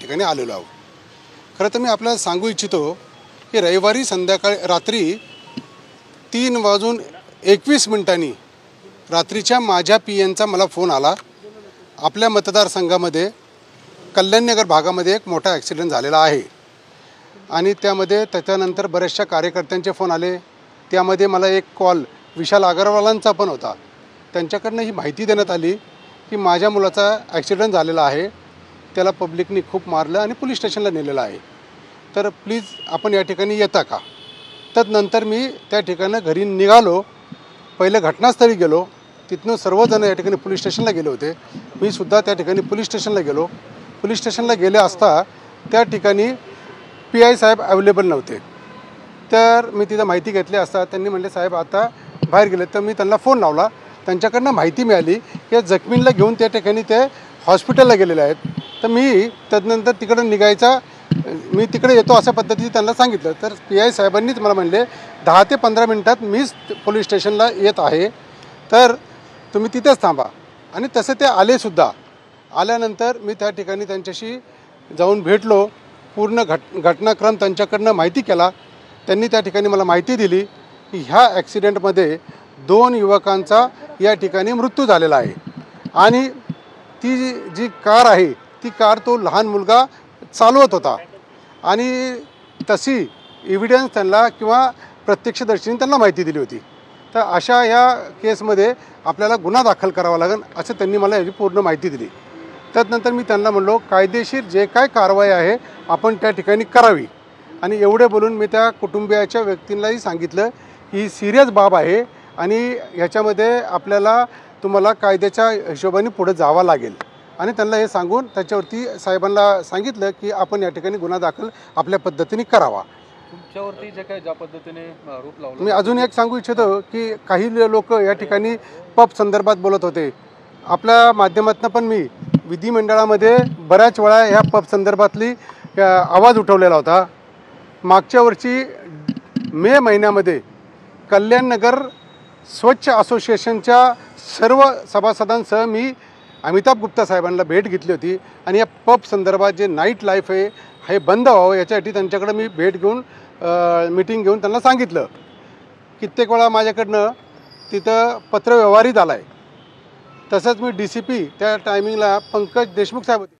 ठिकाणी आलेलो आहोत। खरं तर मी आपल्याला सांगू इच्छितो की रविवारी रात्री 3:21 रात्रीच्या माझ्या PNचा मला फोन आला। आपल्या मतदारसंघामध्ये कल्याणनगर भागामध्ये एक मोठा ॲक्सिडेंट झालेला आहे आणि त्याच्यानंतर बऱ्याचशा कार्यकर्त्यांचे फोन आले। त्यामध्ये मला एक कॉल विशाल अग्रवालांचा पण होता। त्यांच्याकडनं ही माहिती देण्यात आली की माझ्या मुलाचा ॲक्सिडेंट झालेला आहे, त्याला पब्लिकनी खूप मारलं आणि पोलीस स्टेशनला नेलेलं आहे, तर प्लीज आपण या ठिकाणी येता का। त्यानंतर मी त्या ठिकाणी घरी निघालो, पहिले घटनास्थळी गेलो, तिथून सर्वजण या ठिकाणी पोलीस स्टेशनला गेले होते। मी सुद्धा त्या ठिकाणी पोलीस स्टेशनला गेलो। पोलीस स्टेशनला गेले असता त्या ठिकाणी PI साहेब अवेलेबल नव्हते। तर मी तिथं माहिती घेतली असता त्यांनी म्हणले साहेब आता बाहेर गेले। तर मी त्यांना फोन लावला, त्यांच्याकडनं माहिती मिळाली की जखमींना घेऊन त्या ठिकाणी ते हॉस्पिटलला गेलेले आहेत। तर मी त्यानंतर तिकडं निघायचा मी तिकडे येतो अशा पद्धतीने त्यांना सांगितलं। तर PI साहेबांनीच मला म्हणले 10 ते 15 मिनिटात मीच पोलीस स्टेशनला येत आहे, तर तुम्ही तिथेच थांबा। आणि तसे ते आलेसुद्धा। आल्यानंतर मी त्या ठिकाणी त्यांच्याशी जाऊन भेटलो, पूर्ण घटनाक्रम त्यांच्याकडनं माहिती केला। त्यांनी त्या ठिकाणी मला माहिती दिली की ह्या ॲक्सिडेंटमध्ये 2 युवकांचा या ठिकाणी मृत्यू झालेला आहे आणि ती जी कार आहे ती कार तो लहान मुलगा चालवत होता आणि तशी एव्हिडन्स त्यांना किंवा प्रत्यक्षदर्शींनी त्यांना माहिती दिली होती। तर अशा या केसमध्ये आपल्याला गुन्हा दाखल करावा लागेल असं त्यांनी मला याची पूर्ण माहिती दिली। त्यानंतर मी त्यांना म्हणलो कायदेशीर जे काय कारवाई आहे आपण त्या ठिकाणी करावी आणि एवढे बोलून मी त्या कुटुंबियाच्या व्यक्तींनाही सांगितलं ही सिरियस बाब आहे आणि ह्याच्यामध्ये तुम्हाला कायद्याच्या हिशोबाने पुढे जावं लागेल आणि त्यांना हे सांगून त्याच्यावरती साहेबांना सांगितलं की आपण या ठिकाणी गुन्हा दाखल आपल्या पद्धतीने करावा। तुमच्यावरती जे काही ज्या पद्धतीने आरोप लावला, मी अजून एक सांगू इच्छितो की काही लोक या ठिकाणी पब संदर्भात बोलत होते। आपल्या माध्यमातून पण मी विधिमंडळामध्ये बऱ्याच वेळा ह्या पब संदर्भातली आवाज उठवलेला होता। मागच्या वर्षी मे महिन्यामध्ये कल्याणनगर स्वच्छ असोसिएशनच्या सर्व सभासदांसह मी अमिताभ गुप्ता साहेबांना भेट घेतली होती आणि या पब संदर्भात जे नाईट लाईफ आहे हे बंद व्हावं याच्यासाठी त्यांच्याकडे मी भेट घेऊन मीटिंग घेऊन त्यांना सांगितलं। कित्येक वेळा माझ्याकडनं तिथं पत्रव्यवहारही झाला आहे। तसंच मी DCP त्या टायमिंगला पंकज देशमुख साहेब होते।